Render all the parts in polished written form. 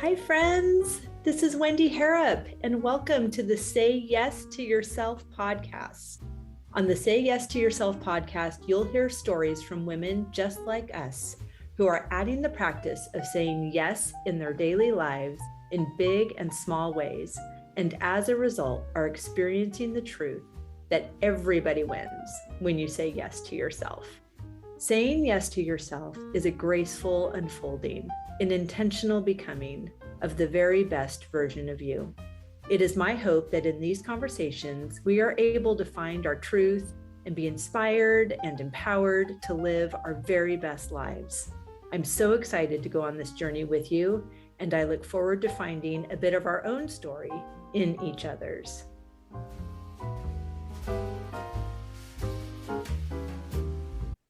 Hi, friends. This is Wendy Harrop, and welcome to the Say Yes to Yourself podcast. On the Say Yes to Yourself podcast, you'll hear stories from women just like us who are adding the practice of saying yes in their daily lives in big and small ways, and as a result, are experiencing the truth that everybody wins when you say yes to yourself. Saying yes to yourself is a graceful unfolding, an intentional becoming of the very best version of you. It is my hope that in these conversations, we are able to find our truth and be inspired and empowered to live our very best lives. I'm so excited to go on this journey with you, and I look forward to finding a bit of our own story in each other's.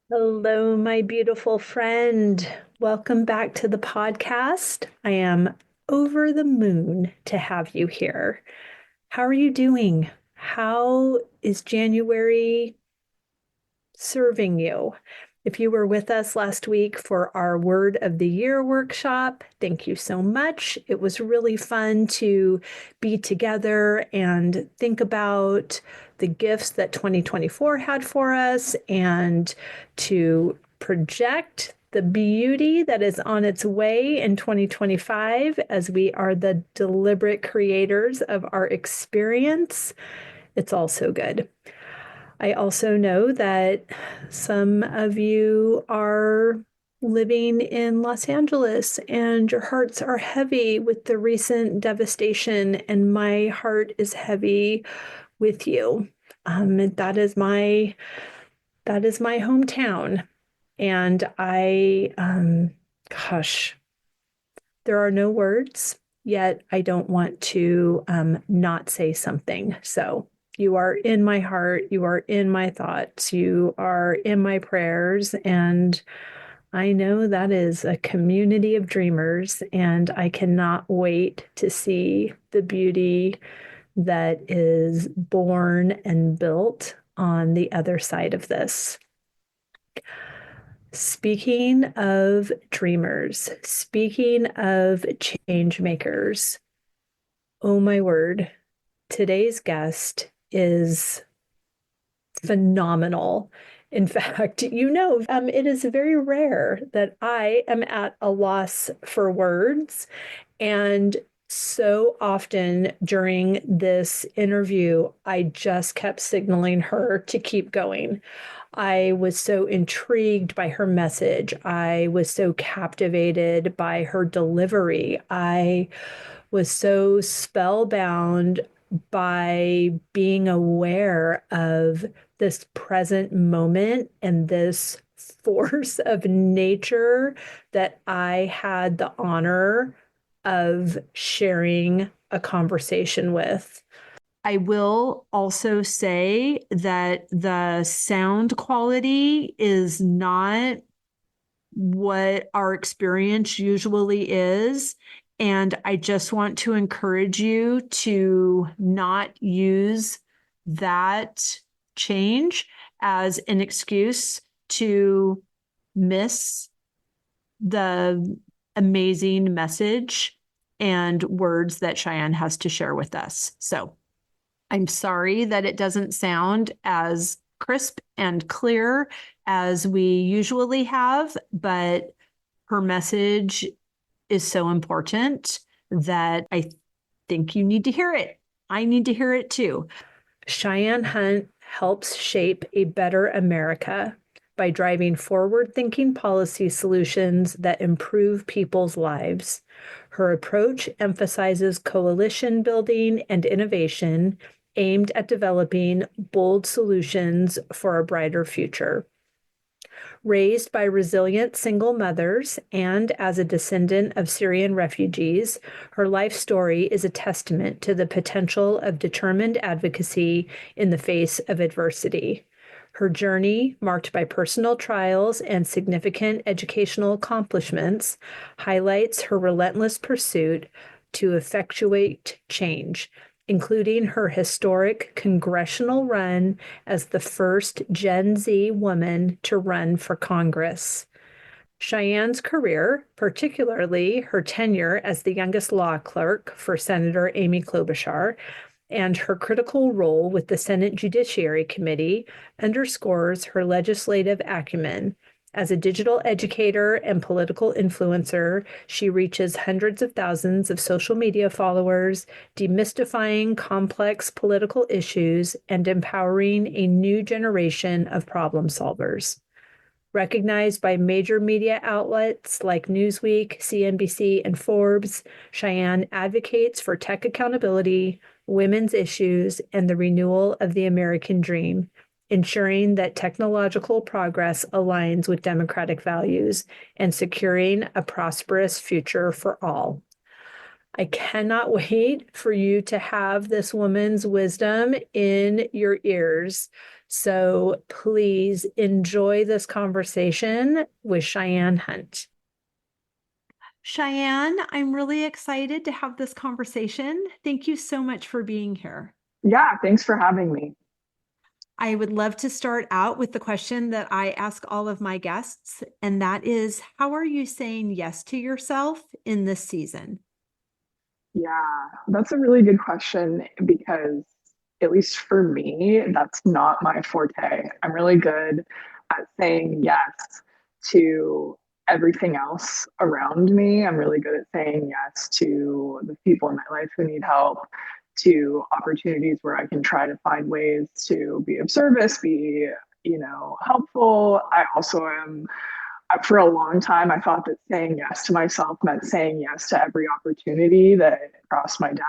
Hello, my beautiful friend. Welcome back to the podcast. I am over the moon to have you here. How are you doing? How is January serving you? If you were with us last week for our Word of the Year workshop, thank you so much. It was really fun to be together and think about the gifts that 2024 had for us and to project the beauty that is on its way in 2025 as we are the deliberate creators of our experience. It's all so good. I also know that some of you are living in Los Angeles and your hearts are heavy with the recent devastation, and my heart is heavy with you. That is my hometown. And there are no words, yet I don't want to not say something. So you are in my heart, you are in my thoughts, you are in my prayers, and I know that is a community of dreamers, and I cannot wait to see the beauty that is born and built on the other side of this. Speaking of dreamers, speaking of change makers, oh my word, today's guest is phenomenal. In fact, it is very rare that I am at a loss for words. And so often during this interview, I just kept signaling her to keep going. I was so intrigued by her message. I was so captivated by her delivery. I was so spellbound by being aware of this present moment and this force of nature that I had the honor of sharing a conversation with. I will also say that the sound quality is not what our experience usually is. And I just want to encourage you to not use that change as an excuse to miss the amazing message and words that Cheyenne has to share with us. So I'm sorry that it doesn't sound as crisp and clear as we usually have, but her message is so important that I think you need to hear it. I need to hear it too. Cheyenne Hunt helps shape a better America by driving forward-thinking policy solutions that improve people's lives. Her approach emphasizes coalition building and innovation aimed at developing bold solutions for a brighter future. Raised by resilient single mothers and as a descendant of Syrian refugees, her life story is a testament to the potential of determined advocacy in the face of adversity. Her journey, marked by personal trials and significant educational accomplishments, highlights her relentless pursuit to effectuate change, including her historic congressional run as the first Gen Z woman to run for Congress. Cheyenne's career, particularly her tenure as the youngest law clerk for Senator Amy Klobuchar, and her critical role with the Senate Judiciary Committee underscores her legislative acumen. As a digital educator and political influencer, she reaches hundreds of thousands of social media followers, demystifying complex political issues and empowering a new generation of problem solvers. Recognized by major media outlets like Newsweek, CNBC, and Forbes, Cheyenne advocates for tech accountability, women's issues, and the renewal of the American dream, ensuring that technological progress aligns with democratic values and securing a prosperous future for all. I cannot wait for you to have this woman's wisdom in your ears. So please enjoy this conversation with Cheyenne Hunt. Cheyenne, I'm really excited to have this conversation. Thank you so much for being here. Yeah, thanks for having me. I would love to start out with the question that I ask all of my guests, and that is, how are you saying yes to yourself in this season? Yeah, that's a really good question because, at least for me, that's not my forte. I'm really good at saying yes to everything else around me. I'm really good at saying yes to the people in my life who need help, to opportunities where I can try to find ways to be of service, be, helpful. I also am for a long time, I thought that saying yes to myself meant saying yes to every opportunity that crossed my desk.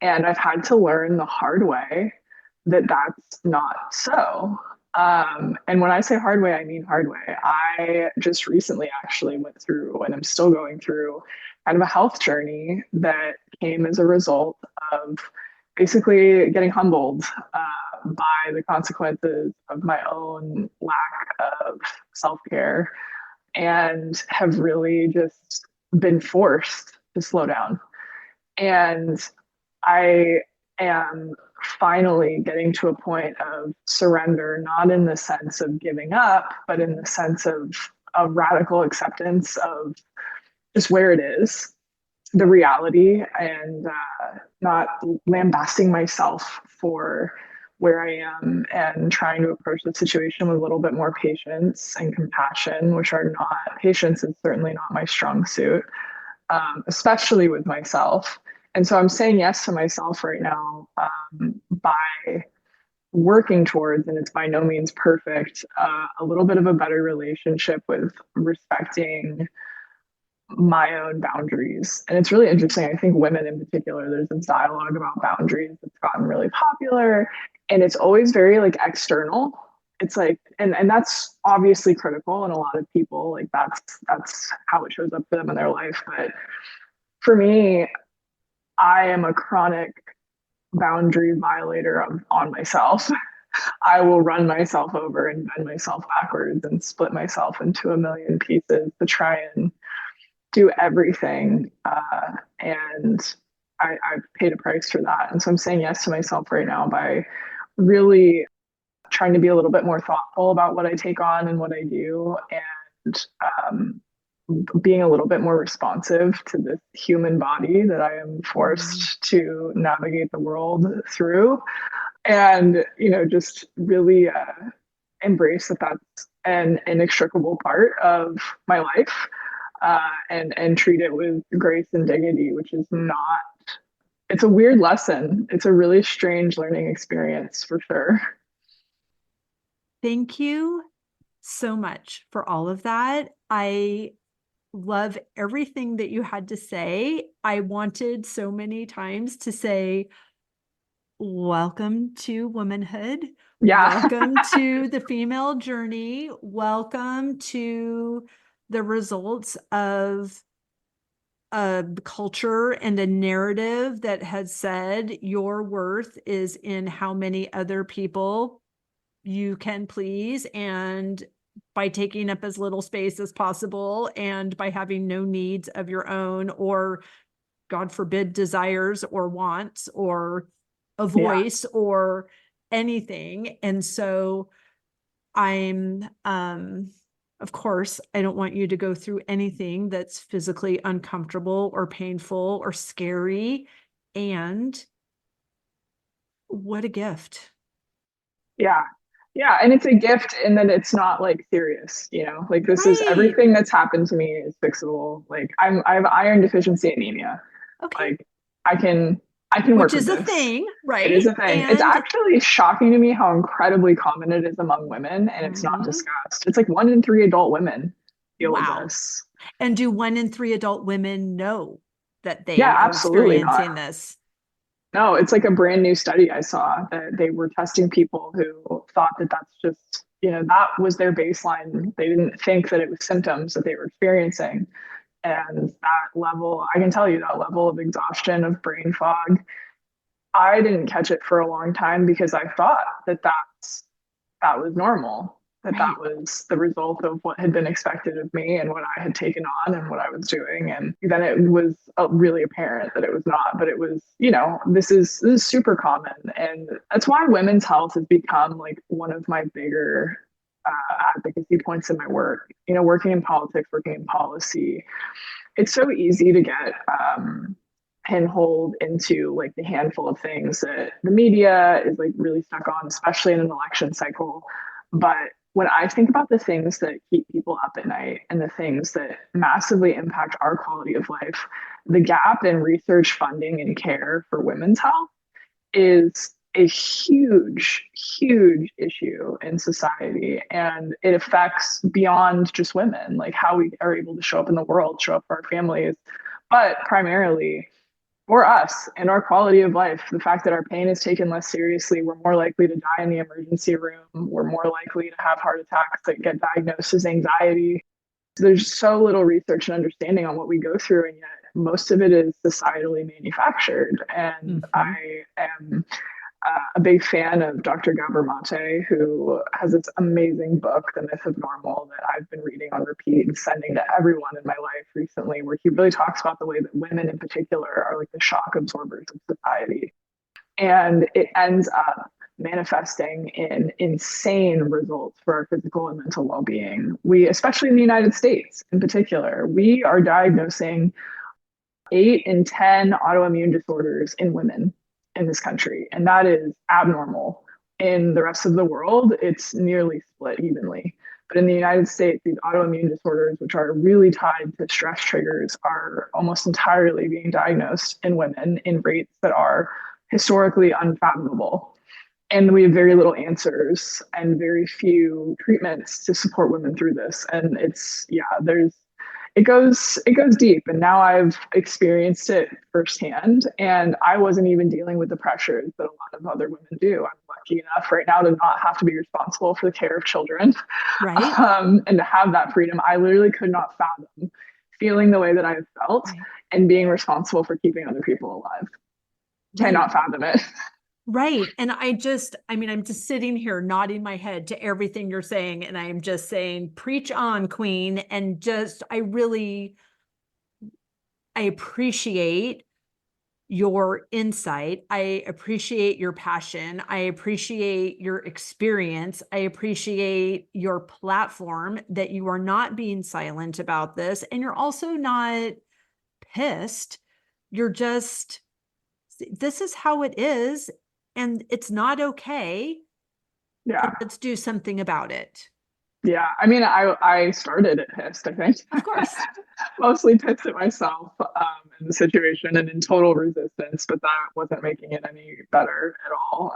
And I've had to learn the hard way that that's not so. And when I say hard way, I mean hard way. I just recently actually went through, and I'm still going through, kind of a health journey that came as a result of basically getting humbled by the consequences of my own lack of self care and have really just been forced to slow down. And I am finally getting to a point of surrender, not in the sense of giving up, but in the sense of radical acceptance of just where it is, the reality, and not lambasting myself for where I am and trying to approach the situation with a little bit more patience and compassion, which are not, patience is certainly not my strong suit, especially with myself. And so I'm saying yes to myself right now by working towards, and it's by no means perfect, a little bit of a better relationship with respecting my own boundaries. And it's really interesting. I think women in particular, there's this dialogue about boundaries that's gotten really popular. And it's always very like external. It's like, and that's obviously critical. And a lot of people like that's how it shows up for them in their life. But for me, I am a chronic boundary violator on myself. I will run myself over and bend myself backwards and split myself into a million pieces to try and do everything. And I've paid a price for that. And so I'm saying yes to myself right now by really trying to be a little bit more thoughtful about what I take on and what I do, and being a little bit more responsive to this human body that I am forced to navigate the world through. And, just really embrace that that's an inextricable part of my life. And treat it with grace and dignity, which is not, it's a weird lesson. It's a really strange learning experience for sure. Thank you so much for all of that. I love everything that you had to say. I wanted so many times to say, welcome to womanhood. Yeah. Welcome to the female journey. Welcome to the results of a culture and a narrative that has said your worth is in how many other people you can please, and by taking up as little space as possible, and by having no needs of your own, or God forbid, desires or wants or a voice or anything. And so I'm of course, I don't want you to go through anything that's physically uncomfortable or painful or scary. And what a gift. Yeah. Yeah. And it's a gift in that it's not like serious, like this is Right. everything that's happened to me is fixable. Like I have iron deficiency anemia. Okay. Like I can, I can Which work with is a this. thing, It right? is a thing. It's And actually shocking to me how incredibly common it is among women, and it's not mhm, discussed. It's like 1 in 3 adult women deal with wow. this. And do 1 in 3 adult women know that Yeah, they are absolutely not. experiencing this? No, it's like a brand new study I saw that they were testing people who thought that that's just, that was their baseline. They didn't think that it was symptoms that they were experiencing. And that level, I can tell you that level of exhaustion, of brain fog, I didn't catch it for a long time because I thought that that was normal, that Right. was the result of what had been expected of me and what I had taken on and what I was doing. And then it was really apparent that it was not, but it was, this is super common. And that's why women's health has become like one of my bigger advocacy points in my work, working in politics, working in policy. It's so easy to get pinholed into like the handful of things that the media is like really stuck on, especially in an election cycle. But when I think about the things that keep people up at night and the things that massively impact our quality of life, the gap in research funding and care for women's health is a huge, huge issue in society. And it affects beyond just women, like how we are able to show up in the world, show up for our families, but primarily for us and our quality of life. The fact that our pain is taken less seriously, we're more likely to die in the emergency room, we're more likely to have heart attacks that get diagnosed as anxiety. So there's so little research and understanding on what we go through, and yet most of it is societally manufactured. And Mhm. I am a big fan of Dr. Gabor Mate, who has this amazing book, The Myth of Normal, that I've been reading on repeat and sending to everyone in my life recently, where he really talks about the way that women in particular are like the shock absorbers of society. And it ends up manifesting in insane results for our physical and mental well-being. We, especially in the United States in particular, we are diagnosing 8 in 10 autoimmune disorders in women in this country, and that is abnormal. In the rest of the world, it's nearly split evenly. But in the United States, these autoimmune disorders, which are really tied to stress triggers, are almost entirely being diagnosed in women in rates that are historically unfathomable. And we have very little answers and very few treatments to support women through this. And it's, yeah, it goes deep, and now I've experienced it firsthand, and I wasn't even dealing with the pressures that a lot of other women do. I'm lucky enough right now to not have to be responsible for the care of children, Right. and to have that freedom. I literally could not fathom feeling the way that I felt Right. and being responsible for keeping other people alive. Right. Cannot fathom it. Right. And I mean, I'm just sitting here nodding my head to everything you're saying. And I'm just saying, preach on, Queen. And just, I appreciate your insight. I appreciate your passion. I appreciate your experience. I appreciate your platform that you are not being silent about this. And you're also not pissed. You're just, this is how it is. And it's not okay. And Yeah. let's do something about it. Yeah. I mean, I started it pissed, I think. Of course. Mostly pissed at myself in the situation and in total resistance, but that wasn't making it any better at all.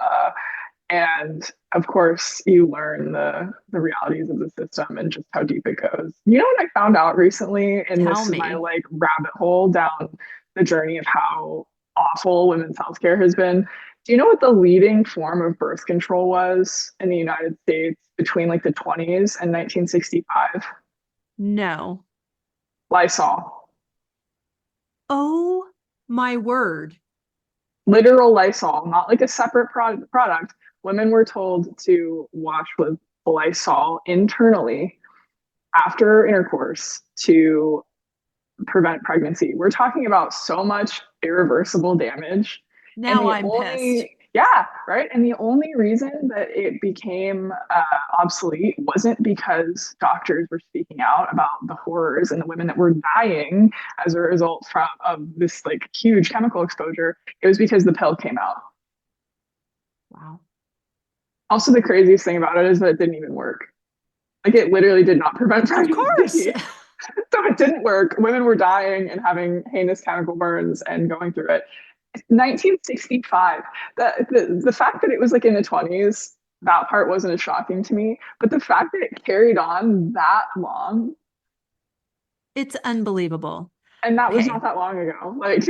And of course, you learn the realities of the system and just how deep it goes. You know what I found out recently, and Tell this is my me. like rabbit hole down the journey of how awful women's healthcare has been. Do you know what the leading form of birth control was in the United States between like the 20s and 1965? No. Lysol. Oh my word. Literal Lysol, not like a separate product. Women were told to wash with Lysol internally after intercourse to prevent pregnancy. We're talking about so much irreversible damage. And Now the I'm pissed. only, Yeah, right. And the only reason that it became obsolete wasn't because doctors were speaking out about the horrors and the women that were dying as a result of this like huge chemical exposure. It was because the pill came out. Wow. Also, the craziest thing about it is that it didn't even work. Like it literally did not prevent Of course. pregnancy. So it didn't work. Women were dying and having heinous chemical burns and going through it. 1965. The fact that it was like in the 20s, that part wasn't as shocking to me. But the fact that it carried on that long, It's unbelievable. and that was Okay. not that long ago. Like,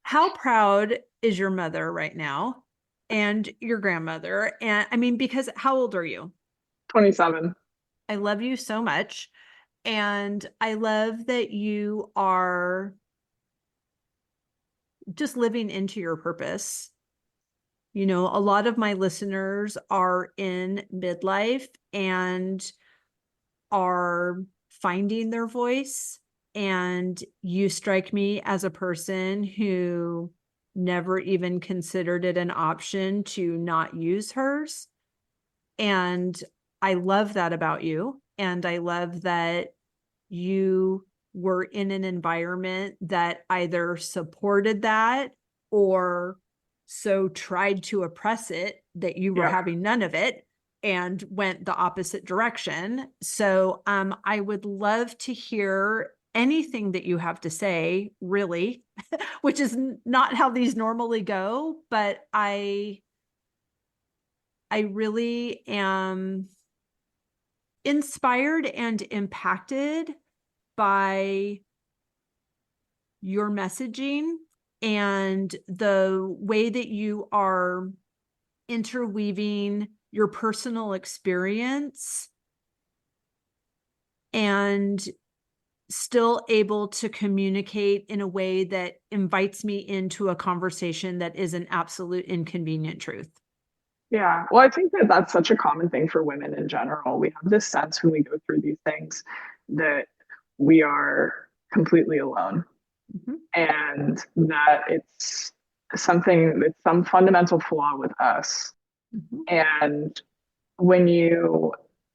How proud is your mother right now and your grandmother? And I mean, because how old are you? 27. I love you so much. And I love that you are just living into your purpose. You know, a lot of my listeners are in midlife and are finding their voice. And you strike me as a person who never even considered it an option to not use hers. And I love that about you. And I love that you were in an environment that either supported that or so tried to oppress it that you were Yeah. having none of it and went the opposite direction. So I would love to hear anything that you have to say, really, which is not how these normally go, but I really am inspired and impacted by your messaging and the way that you are interweaving your personal experience and still able to communicate in a way that invites me into a conversation that is an absolute inconvenient truth. Yeah. Well, I think that that's such a common thing for women in general. We have this sense when we go through these things that we are completely alone Mhm. and that it's some fundamental flaw with us. Mhm. And when you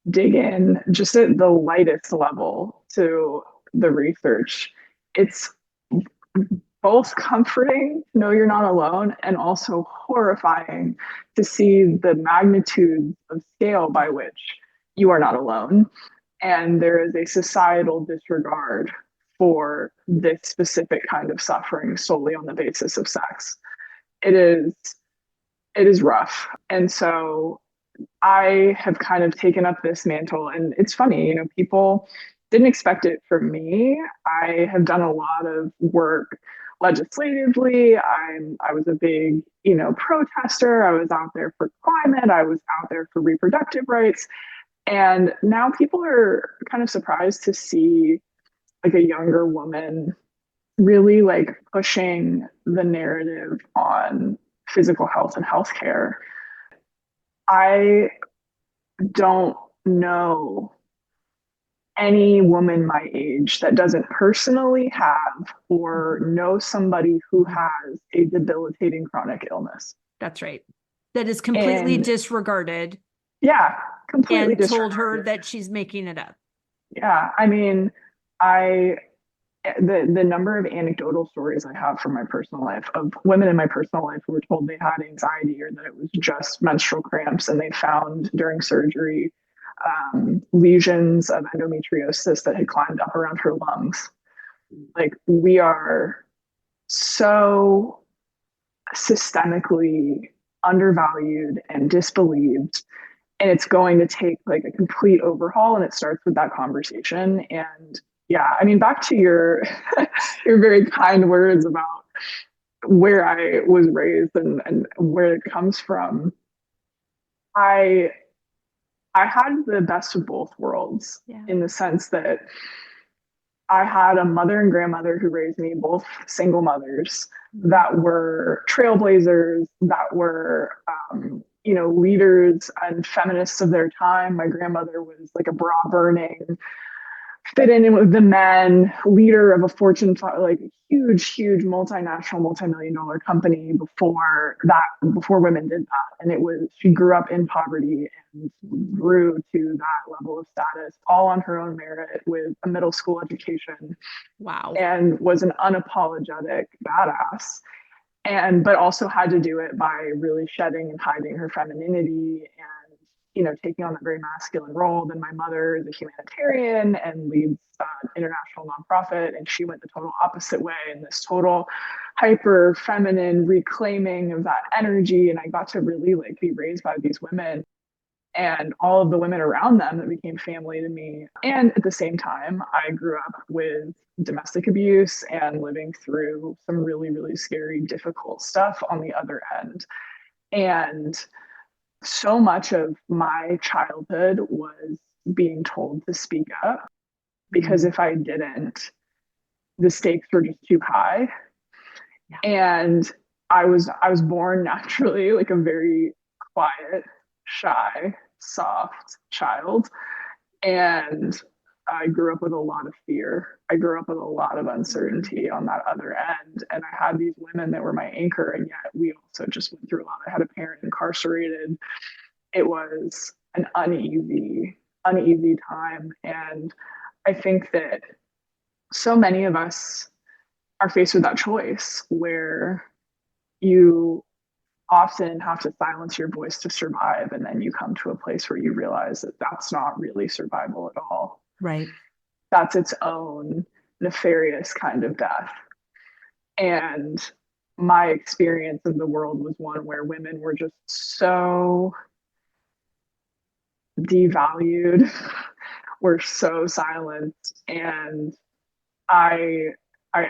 dig in just at the lightest level to the research, it's both comforting to know you're not alone and also horrifying to see the magnitude of scale by which you are not alone. And there is a societal disregard for this specific kind of suffering solely on the basis of sex. It is it is rough. And so I have kind of taken up this mantle. And it's funny, you know, people didn't expect it from me. I have done a lot of work legislatively. I was a big, you know, protester. I was out there for climate. I was out there for reproductive rights. And now people are kind of surprised to see like a younger woman really like pushing the narrative on physical health and healthcare. I don't know any woman my age that doesn't personally have or know somebody who has a debilitating chronic illness. That's right. That is completely And disregarded yeah, completely and told her disregarded. that she's making it up. Yeah, I mean, I the number of anecdotal stories I have from my personal life of women in my personal life who were told they had anxiety or that it was just menstrual cramps, and they found during surgery lesions of endometriosis that had climbed up around her lungs. Like we are so systemically undervalued and disbelieved, and it's going to take like a complete overhaul, and it starts with that conversation. And yeah, I mean, back to your your very kind words about where I was raised and where it comes from. I I had the best of both worlds Yeah. in the sense that I had a mother and grandmother who raised me, both single mothers that were trailblazers, that were, you know, leaders and feminists of their time. My grandmother was like a bra burning fit in with the men, leader of a like huge multinational, multi-million dollar company before women did that. And she grew up in poverty and grew to that level of status all on her own merit with a middle school education. Wow. And was an unapologetic badass. But also had to do it by really shedding and hiding her femininity and, taking on that very masculine role. Then my mother is a humanitarian and leads an international nonprofit, and she went the total opposite way in this total hyper feminine reclaiming of that energy. And I got to really be raised by these women and all of the women around them that became family to me. And at the same time, I grew up with domestic abuse and living through some really, really scary, difficult stuff on the other end. And so much of my childhood was being told to speak up because if I didn't, the stakes were just too high. Yeah. And I was born naturally like a very quiet, shy, soft child. And I grew up with a lot of fear. I grew up with a lot of uncertainty on that other end. And I had these women that were my anchor. And yet we also just went through a lot. I had a parent incarcerated. It was an uneasy time. And I think that so many of us are faced with that choice where you often have to silence your voice to survive. And then you come to a place where you realize that that's not really survival at all. Right. That's its own nefarious kind of death. And my experience of the world was one where women were just so devalued, were so silenced. And I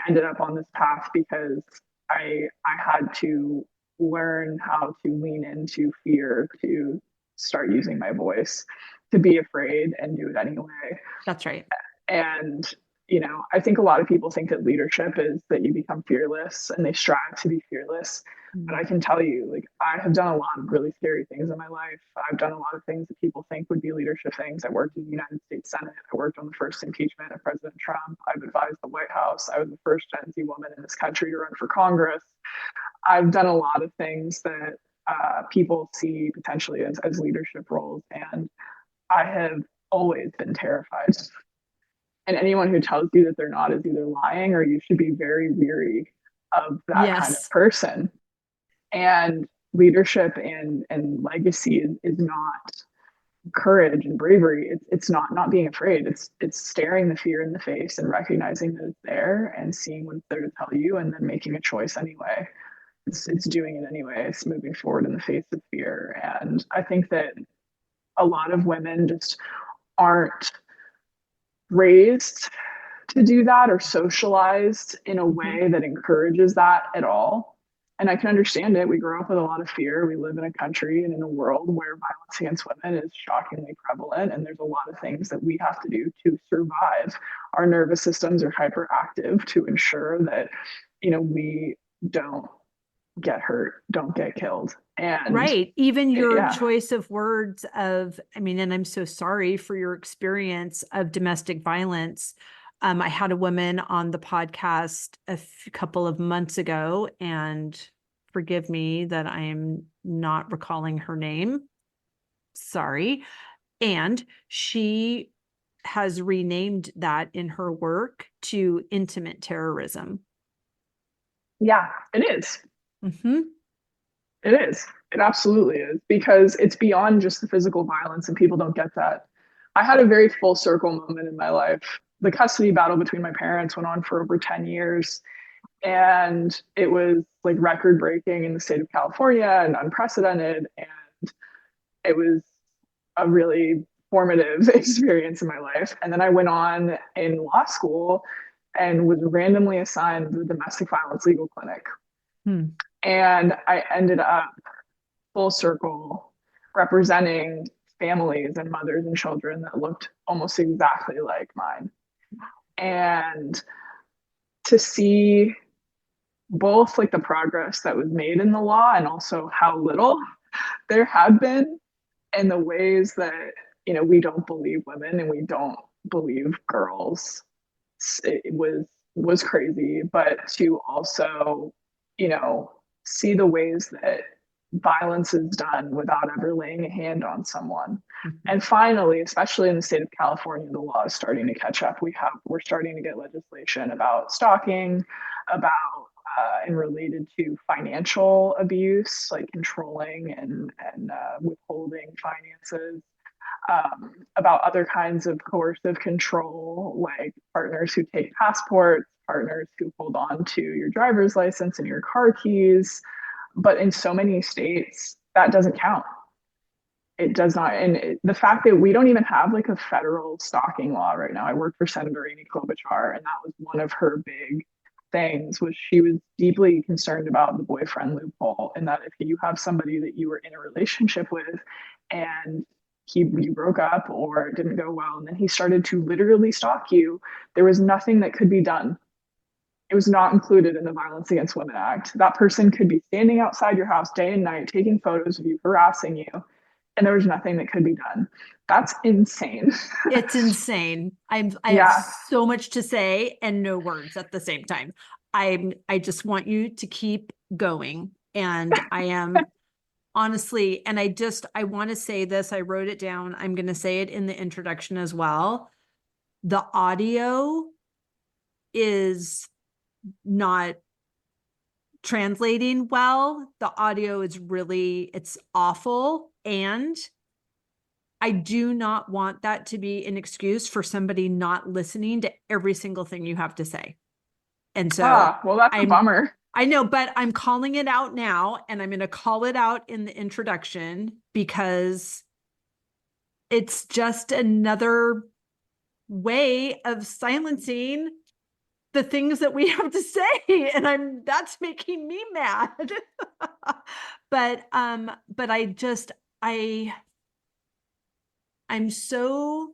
ended up on this path because I had to learn how to lean into fear, to start using my voice, to be afraid and do it anyway. That's right. And, I think a lot of people think that leadership is that you become fearless and they strive to be fearless. Mm-hmm. But I can tell you, I have done a lot of really scary things in my life. I've done a lot of things that people think would be leadership things. I worked in the United States Senate. I worked on the first impeachment of President Trump. I've advised the White House. I was the first Gen Z woman in this country to run for Congress. I've done a lot of things that people see potentially as leadership roles. And I have always been terrified. And anyone who tells you that they're not is either lying or you should be very weary of that kind of person. And leadership and legacy is not courage and bravery. It's not being afraid. It's staring the fear in the face and recognizing that it's there and seeing what it's there to tell you and then making a choice anyway. It's doing it anyway. It's moving forward in the face of fear. And I think that a lot of women just aren't raised to do that or socialized in a way that encourages that at all. And I can understand it. We grow up with a lot of fear. We live in a country and in a world where violence against women is shockingly prevalent. And there's a lot of things that we have to do to survive. Our nervous systems are hyperactive to ensure that, we don't get hurt, don't get killed. And right. Even your choice of words and I'm so sorry for your experience of domestic violence. I had a woman on the podcast a couple of months ago, and forgive me that I am not recalling her name. Sorry. And she has renamed that in her work to intimate terrorism. Yeah, it is. Mm-hmm. It is. It absolutely is, because it's beyond just the physical violence and people don't get that. I had a very full circle moment in my life. The custody battle between my parents went on for over 10 years. And it was record breaking in the state of California and unprecedented. And it was a really formative experience in my life. And then I went on in law school and was randomly assigned the domestic violence legal clinic. And I ended up full circle representing families and mothers and children that looked almost exactly like mine. And to see both the progress that was made in the law and also how little there had been, and the ways that we don't believe women and we don't believe girls. It was crazy, but to also, you know, see the ways that violence is done without ever laying a hand on someone. Mhm. And finally, especially in the state of California, the law is starting to catch up. We're starting to get legislation about stalking, about and related to financial abuse, like controlling and withholding finances, about other kinds of coercive control, like partners who take passports, partners who hold on to your driver's license and your car keys. But in so many states, that doesn't count. It does not. The fact that we don't even have like a federal stalking law right now. I work for Senator Amy Klobuchar, and that was one of her big things was she was deeply concerned about the boyfriend loophole, and that if you have somebody that you were in a relationship with and you broke up or it didn't go well and then he started to literally stalk you, there was nothing that could be done. It was not included in the Violence Against Women Act. That person could be standing outside your house day and night taking photos of you, harassing you, and there was nothing that could be done. That's insane. It's insane. I have Yeah. so much to say and no words at the same time. I just want you to keep going. And I am honestly, and I want to say this, I wrote it down. I'm going to say it in the introduction as well. The audio is not translating well. The audio is really, it's awful. And I do not want that to be an excuse for somebody not listening to every single thing you have to say. And so Well, that's a I'm, bummer. I know, but I'm calling it out now, and I'm going to call it out in the introduction because it's just another way of silencing the things that we have to say. And that's making me mad. But I'm so,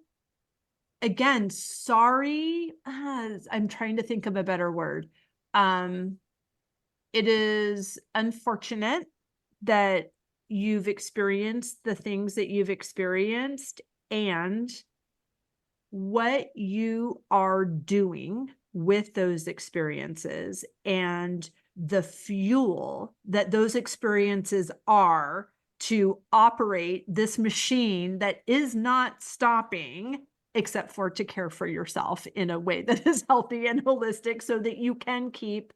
again, sorry. I'm trying to think of a better word. Um, it is unfortunate that you've experienced the things that you've experienced, and what you are doing with those experiences and the fuel that those experiences are to operate this machine that is not stopping except for to care for yourself in a way that is healthy and holistic so that you can keep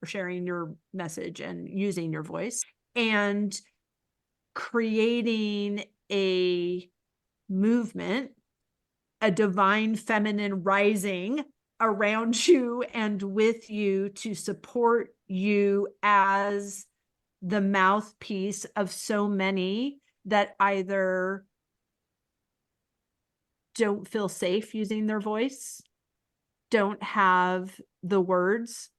sharing your message and using your voice and creating a movement, a divine feminine rising around you and with you to support you as the mouthpiece of so many that either don't feel safe using their voice, don't have the words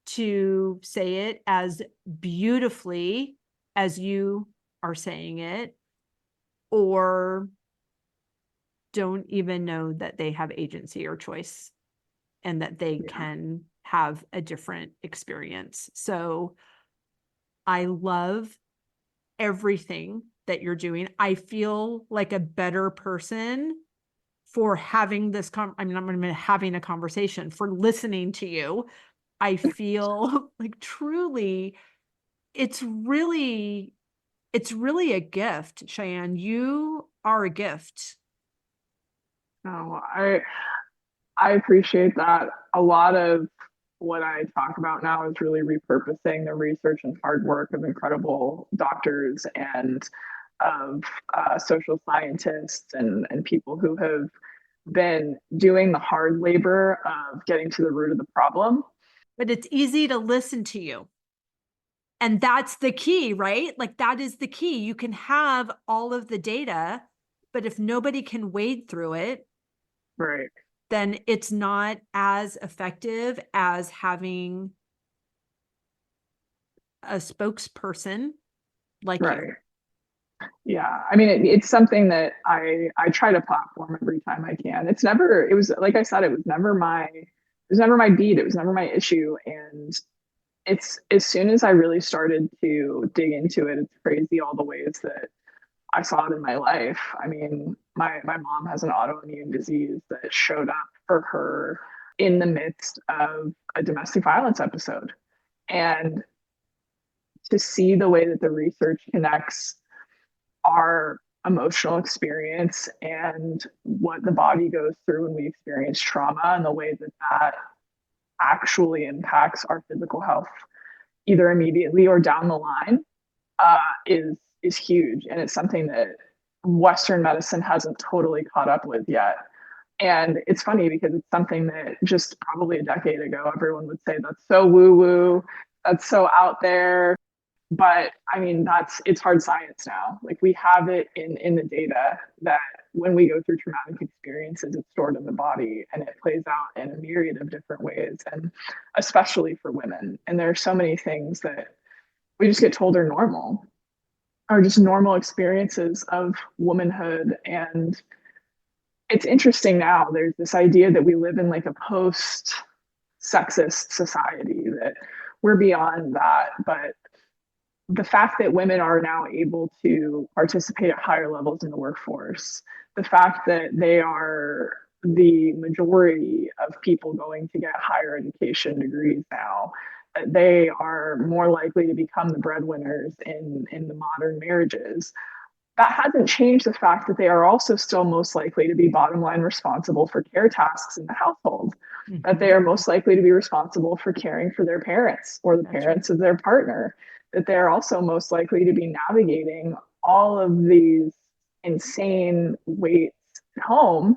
to say it as beautifully as you are saying it, or don't even know that they have agency or choice and that they Yeah. can have a different experience. So I love everything that you're doing. I feel like a better person for having this I'm having a conversation, for listening to you. I feel like truly it's really a gift, Cheyenne. You are a gift. No, I appreciate that. A lot of what I talk about now is really repurposing the research and hard work of incredible doctors and of social scientists and people who have been doing the hard labor of getting to the root of the problem. But it's easy to listen to you. And that's the key, right? Like that is the key. You can have all of the data, but if nobody can wade through it, Right. then it's not as effective as having a spokesperson like you. Right. Yeah. I mean, it's something that I try to platform every time I can. It was like I said, it was never my beat. It was never my issue. And it's as soon as I really started to dig into it, it's crazy all the ways that I saw it in my life. I mean, my mom has an autoimmune disease that showed up for her in the midst of a domestic violence episode. And to see the way that the research connects our emotional experience and what the body goes through when we experience trauma and the way that that actually impacts our physical health, either immediately or down the line, is huge, and it's something that Western medicine hasn't totally caught up with yet. And it's funny because it's something that just probably a decade ago, everyone would say that's so woo woo, that's so out there. But I mean, it's hard science now. Like we have it in the data that when we go through traumatic experiences, it's stored in the body and it plays out in a myriad of different ways, and especially for women. And there are so many things that we just get told are normal, are just normal experiences of womanhood. And it's interesting now, there's this idea that we live in like a post sexist society, that we're beyond that. But the fact that women are now able to participate at higher levels in the workforce, the fact that they are the majority of people going to get higher education degrees now, that they are more likely to become the breadwinners in the modern marriages, that hasn't changed the fact that they are also still most likely to be bottom line responsible for care tasks in the household, that they are most likely to be responsible for caring for their parents or the parents of their partner, that they're also most likely to be navigating all of these insane weights at home.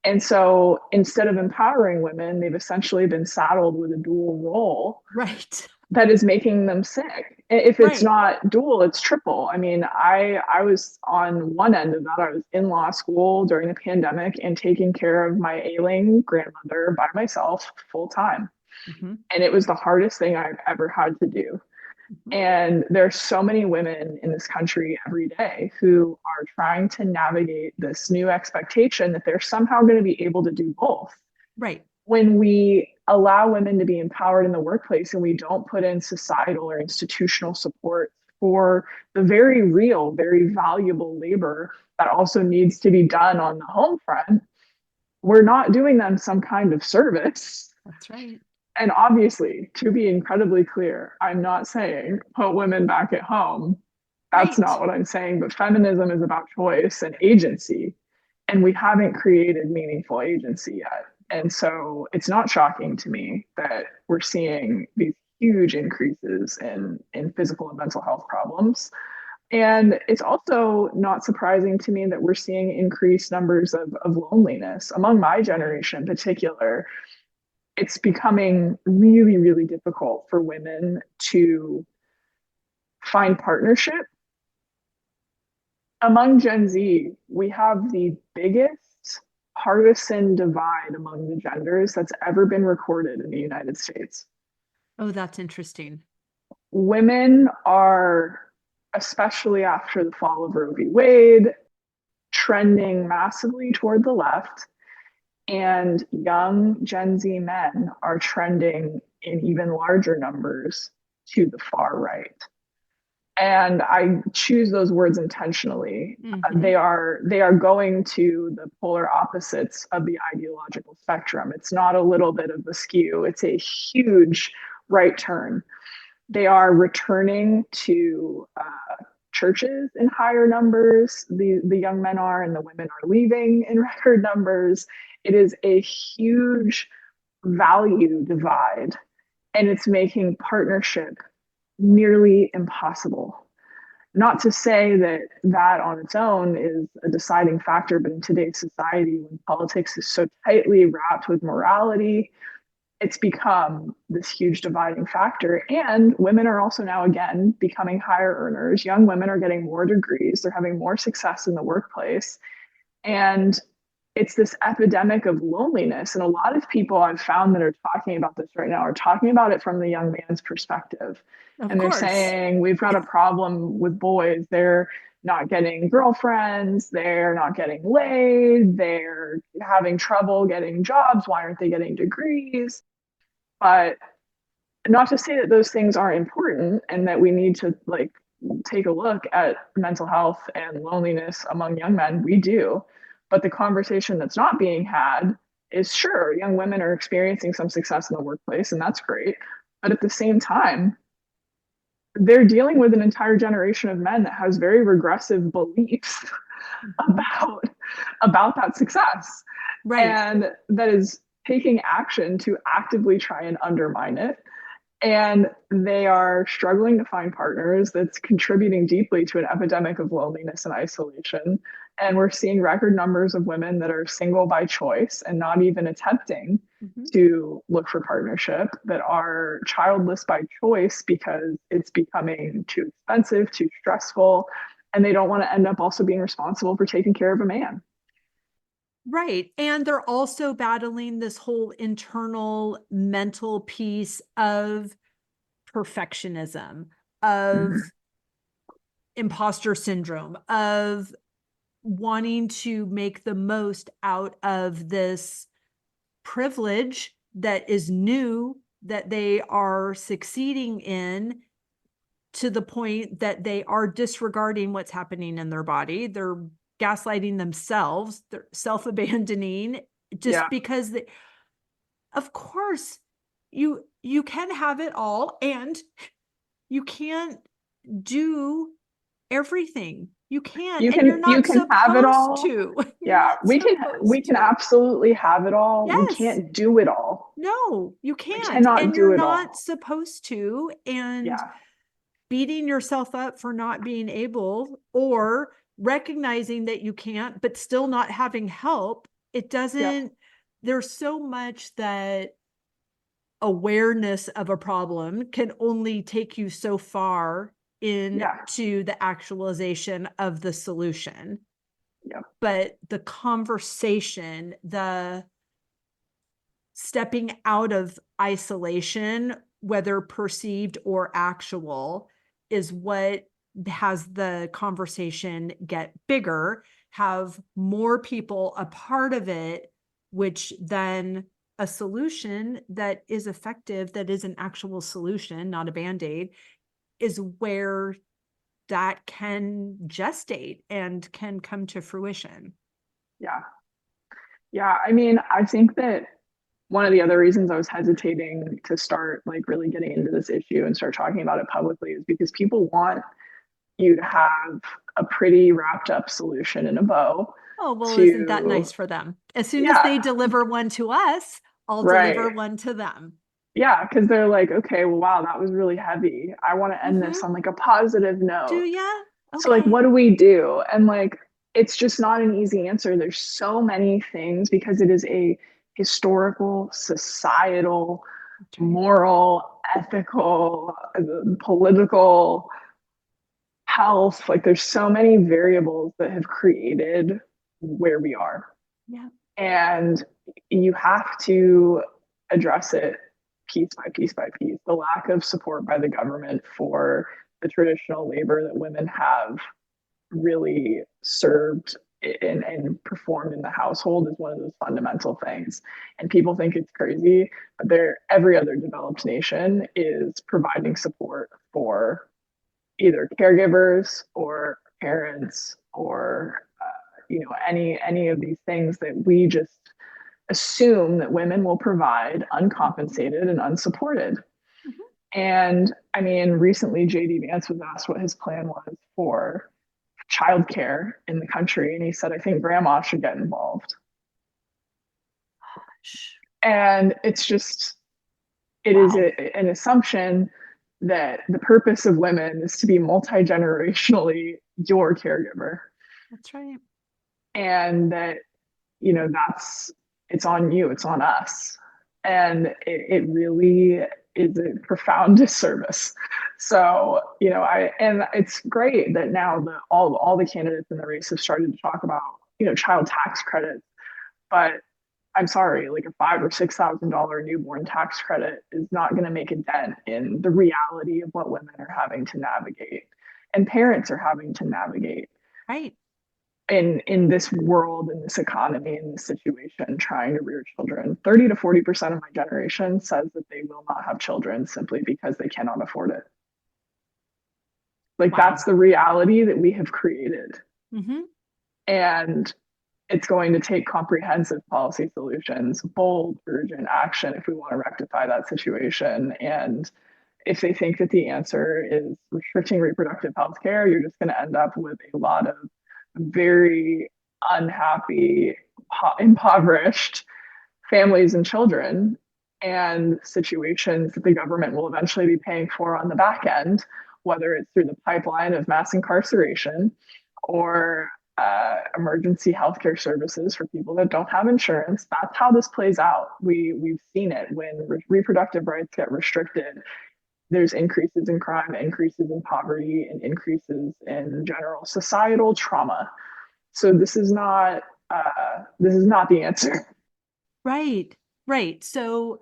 And so instead of empowering women, they've essentially been saddled with a dual role. Right. That is making them sick. If it's Right. not dual, it's triple. I mean, I was on one end of that. I was in law school during the pandemic and taking care of my ailing grandmother by myself full time. Mm-hmm. And it was the hardest thing I've ever had to do. And there's so many women in this country every day who are trying to navigate this new expectation that they're somehow going to be able to do both. Right. When we allow women to be empowered in the workplace and we don't put in societal or institutional support for the very real, very valuable labor that also needs to be done on the home front, we're not doing them some kind of service. That's right. And obviously, to be incredibly clear, I'm not saying put women back at home. That's Right. not what I'm saying. But feminism is about choice and agency. And we haven't created meaningful agency yet. And so it's not shocking to me that we're seeing these huge increases in physical and mental health problems. And it's also not surprising to me that we're seeing increased numbers of loneliness among my generation in particular. It's becoming really, really difficult for women to find partnership. Among Gen Z, we have the biggest partisan divide among the genders that's ever been recorded in the United States. Oh, that's interesting. Women are, especially after the fall of Roe v. Wade, trending massively toward the left. And young Gen Z men are trending in even larger numbers to the far right. And I choose those words intentionally. Mm-hmm. They are going to the polar opposites of the ideological spectrum. It's not a little bit of a skew, it's a huge right turn. They are returning to churches in higher numbers. The young men are, and the women are leaving in record numbers. It is a huge value divide, and it's making partnership nearly impossible. Not to say that that on its own is a deciding factor, but in today's society, when politics is so tightly wrapped with morality, it's become this huge dividing factor. And women are also now, again, becoming higher earners. Young women are getting more degrees, they're having more success in the workplace. And it's this epidemic of loneliness. And a lot of people I've found that are talking about this right now are talking about it from the young man's perspective. And they're saying, we've got a problem with boys. They're not getting girlfriends. They're not getting laid. They're having trouble getting jobs. Why aren't they getting degrees? But not to say that those things aren't important and that we need to like take a look at mental health and loneliness among young men, we do. But the conversation that's not being had is, sure, young women are experiencing some success in the workplace, and that's great. But at the same time, they're dealing with an entire generation of men that has very regressive beliefs about that success, Right. and that is taking action to actively try and undermine it. And they are struggling to find partners. That's contributing deeply to an epidemic of loneliness and isolation. And we're seeing record numbers of women that are single by choice and not even attempting Mhm. to look for partnership, that are childless by choice because it's becoming too expensive, too stressful, and they don't want to end up also being responsible for taking care of a man. Right. And they're also battling this whole internal mental piece of perfectionism, of Mhm. imposter syndrome, of wanting to make the most out of this privilege that is new, that they are succeeding in, to the point that they are disregarding what's happening in their body. They're gaslighting themselves, they're self-abandoning Yeah, just because they, of course, you can have it all and you can't do everything. You can't, and you're you not can have it supposed all. to. You're Yeah, not we supposed can to. absolutely have it all. We Yes. can't do it all. No, you We can't. cannot And do you're it not all. supposed to. And Yeah, beating yourself up for not being able, or recognizing that you can't, but still not having help, it yeah, doesn't, there's so much that awareness of a problem can only take you so far yeah, into the actualization of the solution. yeah, But the conversation, the stepping out of isolation, whether perceived or actual, is what has the conversation get bigger, have more people a part of it, which then a solution that is effective, that is an actual solution, not a band-aid, is where that can gestate and can come to fruition. yeah. Yeah, I mean, I think that one of the other reasons I was hesitating to start like really getting into this issue and start talking about it publicly is because people want you to have a pretty wrapped up solution in a bow Oh, well, isn't that to, nice for them? As soon as yeah, they deliver one to us, I'll deliver right. one to them. Yeah, because they're like, okay, well, wow, that was really heavy. I want to end this Mhm. on like a positive Do note. ya? So, like, Okay. what do we do? And like, it's just not an easy answer. There's so many things because it is a historical, societal, That's right. moral, ethical, political, health. Like, there's so many variables that have created where we are. Yeah. And you have to address it piece by piece by piece. The lack of support by the government for the traditional labor that women have really served and performed in the household is one of those fundamental things. And people think it's crazy, but every other developed nation is providing support for either caregivers or parents or any of these things that we just assume that women will provide Mhm. uncompensated and unsupported. Mhm. And I mean, recently JD Vance was asked what his plan was for childcare in the country, and he said, I think grandma should get involved. Shh. And it's just, it is Wow. an assumption that the purpose of women is to be multi-generationally your caregiver, That's right. and that, that's, it's on you, it's on us. And it really is a profound disservice. So, and it's great that now all the candidates in the race have started to talk about, child tax credits. But I'm sorry, like a $5,000 or $6,000 newborn tax credit is not going to make a dent in the reality of what women are having to navigate and parents are having to navigate Right. in this world, in this economy, in this situation, trying to rear children. 30 to 40% of my generation says that they will not have children simply because they cannot afford it. Like Wow. that's the reality that we have created. Mm-hmm. And it's going to take comprehensive policy solutions, bold, urgent action if we want to rectify that situation. And if they think that the answer is restricting reproductive health care, you're just going to end up with a lot of very unhappy, impoverished families and children, and situations that the government will eventually be paying for on the back end, whether it's through the pipeline of mass incarceration or emergency healthcare services for people that don't have insurance. That's how this plays out. We've seen it when reproductive rights get restricted. There's increases in crime, increases in poverty, and increases in general societal trauma. So this is not the answer. Right. Right. So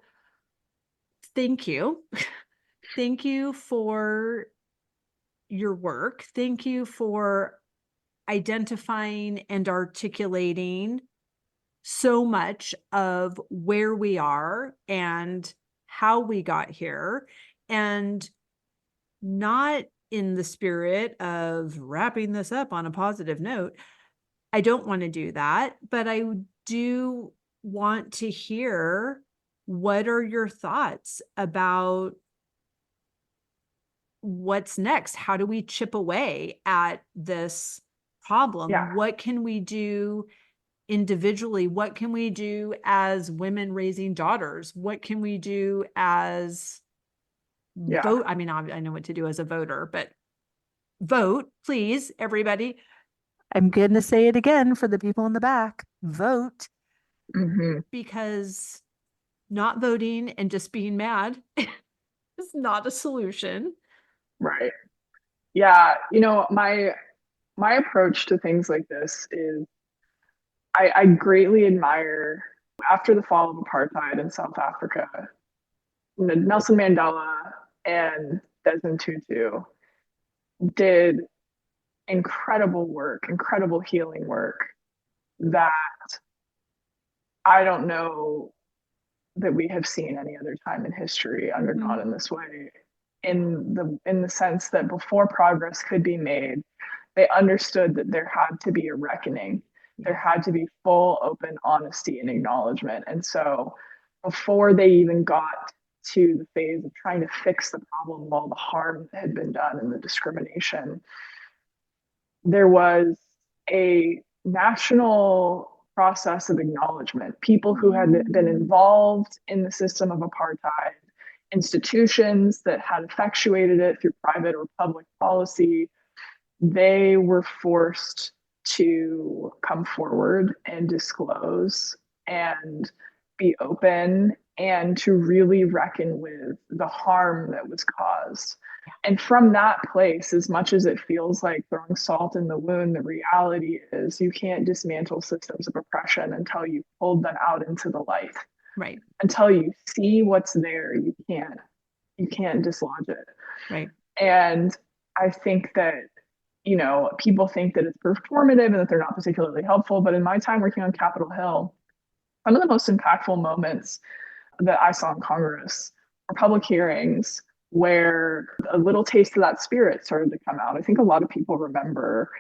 thank you. Thank you for your work. Thank you for identifying and articulating so much of where we are and how we got here, and not in the spirit of wrapping this up on a positive note. I don't want to do that, but I do want to hear, what are your thoughts about what's next? How do we chip away at this problem? Yeah. What can we do individually? What can we do as women raising daughters? What can we do as vote? I mean, I know what to do as a voter, but vote, please, everybody. I'm going to say it again for the people in the back. Vote. Mm-hmm. Because not voting and just being mad is not a solution. Right. Yeah. You know, my approach to things like this is I greatly admire, after the fall of apartheid in South Africa, Nelson Mandela and Desmond Tutu did incredible work, incredible healing work that I don't know that we have seen any other time in history undergone in this way. In the sense that before progress could be made, they understood that there had to be a reckoning. There had to be full, open honesty and acknowledgement. And so before they even got to the phase of trying to fix the problem of all the harm that had been done and the discrimination, there was a national process of acknowledgement. People who had been involved in the system of apartheid, institutions that had effectuated it through private or public policy, they were forced to come forward and disclose and be open and to really reckon with the harm that was caused. And from that place, as much as it feels like throwing salt in the wound, the reality is you can't dismantle systems of oppression until you've pulled them out into the light. Right. Until you see what's there, you can't dislodge it. Right. And I think that, you know, people think that it's performative and that they're not particularly helpful. But in my time working on Capitol Hill, some of the most impactful moments that I saw in Congress were public hearings where a little taste of that spirit started to come out. I think a lot of people remember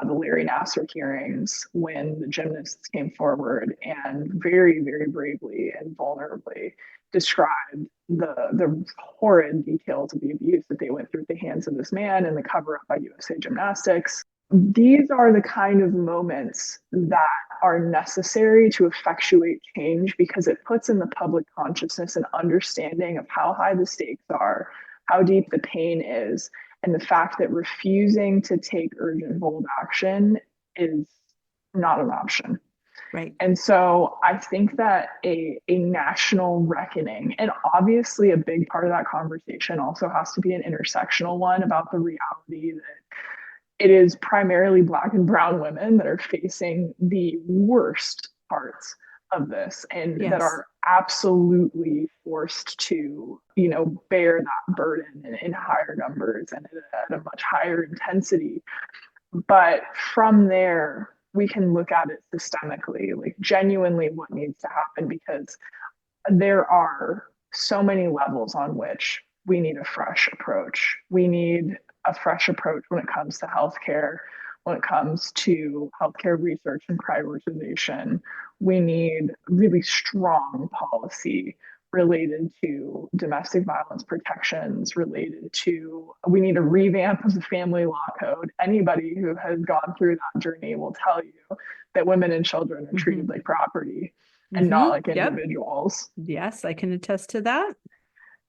the Larry Nassar hearings when the gymnasts came forward and very, very bravely and vulnerably described the horrid details of the abuse that they went through at the hands of this man and the cover up by USA Gymnastics. These are the kind of moments that are necessary to effectuate change because it puts in the public consciousness an understanding of how high the stakes are, how deep the pain is, and the fact that refusing to take urgent, bold action is not an option. Right. And so I think that a national reckoning, and obviously a big part of that conversation also has to be an intersectional one about the reality that it is primarily Black and brown women that are facing the worst parts of this and that are absolutely forced to, you know, bear that burden in higher numbers and at a much higher intensity. But from there, we can look at it systemically, like genuinely what needs to happen, because there are so many levels on which we need a fresh approach. We need a fresh approach when it comes to healthcare, when it comes to healthcare research and prioritization. We need really strong policy related to domestic violence protections, related to, we need a revamp of the family law code. Anybody who has gone through that journey will tell you that women and children are treated like property and not like Yep. individuals. Yes, I can attest to that.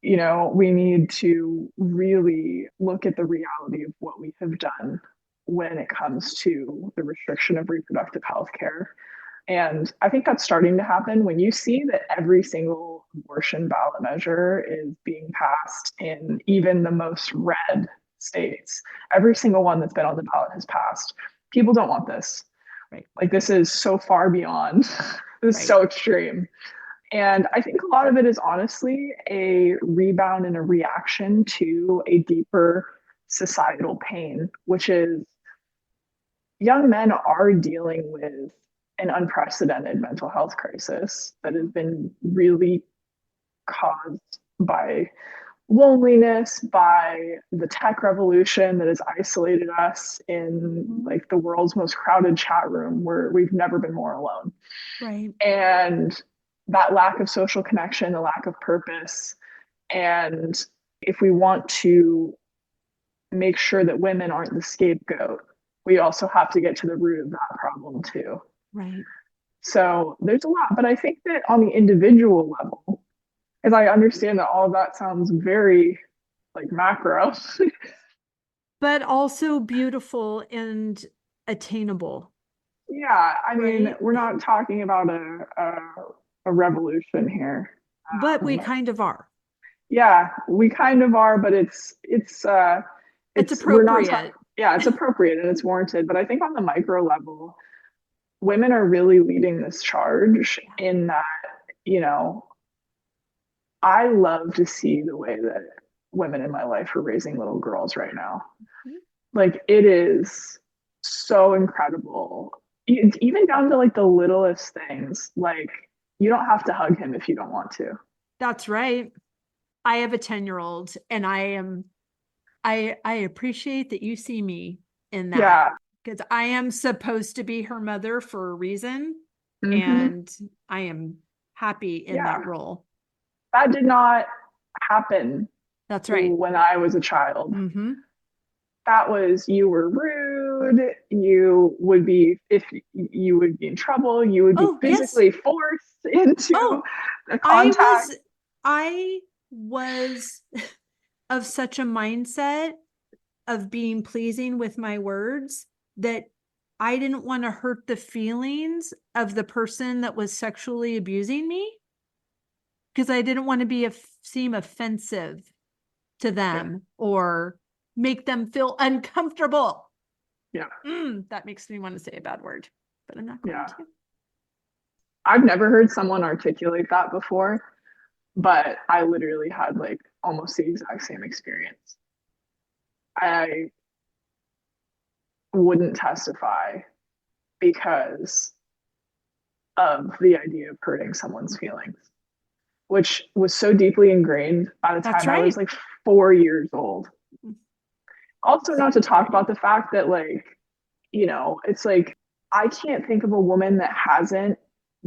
You know, we need to really look at the reality of what we have done when it comes to the restriction of reproductive health care. And I think that's starting to happen when you see that every single abortion ballot measure is being passed in even the most red states. Every single one that's been on the ballot has passed. People don't want this. Right. Like, this is so far beyond, this is so extreme. And I think a lot of it is honestly a rebound and a reaction to a deeper societal pain, which is young men are dealing with an unprecedented mental health crisis that has been really caused by loneliness, by the tech revolution that has isolated us in like the world's most crowded chat room where we've never been more alone. Right. And that lack of social connection, the lack of purpose. And if we want to make sure that women aren't the scapegoat, we also have to get to the root of that problem too. Right. So there's a lot, but I think that on the individual level, as I understand that all of that sounds very like macro, but also beautiful and attainable. Yeah, I mean, we're not talking about a revolution here, but we kind of are. Yeah, we kind of are, but it's appropriate. It's appropriate and it's warranted. But I think on the micro level, women are really leading this charge in that, you know, I love to see the way that women in my life are raising little girls right now. Like, it is so incredible. Even down to like the littlest things. Like, you don't have to hug him if you don't want to. That's right. I have a 10-year-old and I appreciate that you see me in that. Yeah. Because I am supposed to be her mother for a reason. And I am happy in that role. That did not happen. That's right. When I was a child. That was, you were rude. You would be, if you would be in trouble, you would be physically forced into the contact. I was of such a mindset of being pleasing with my words that I didn't want to hurt the feelings of the person that was sexually abusing me, because I didn't want to seem offensive to them or make them feel uncomfortable. Yeah. That makes me want to say a bad word, but I'm not going to. I've never heard someone articulate that before, but I literally had like almost the exact same experience. I wouldn't testify because of the idea of hurting someone's feelings, which was so deeply ingrained by the time I was like 4 years old. Also, not to talk about the fact that, like, you know, it's like, I can't think of a woman that hasn't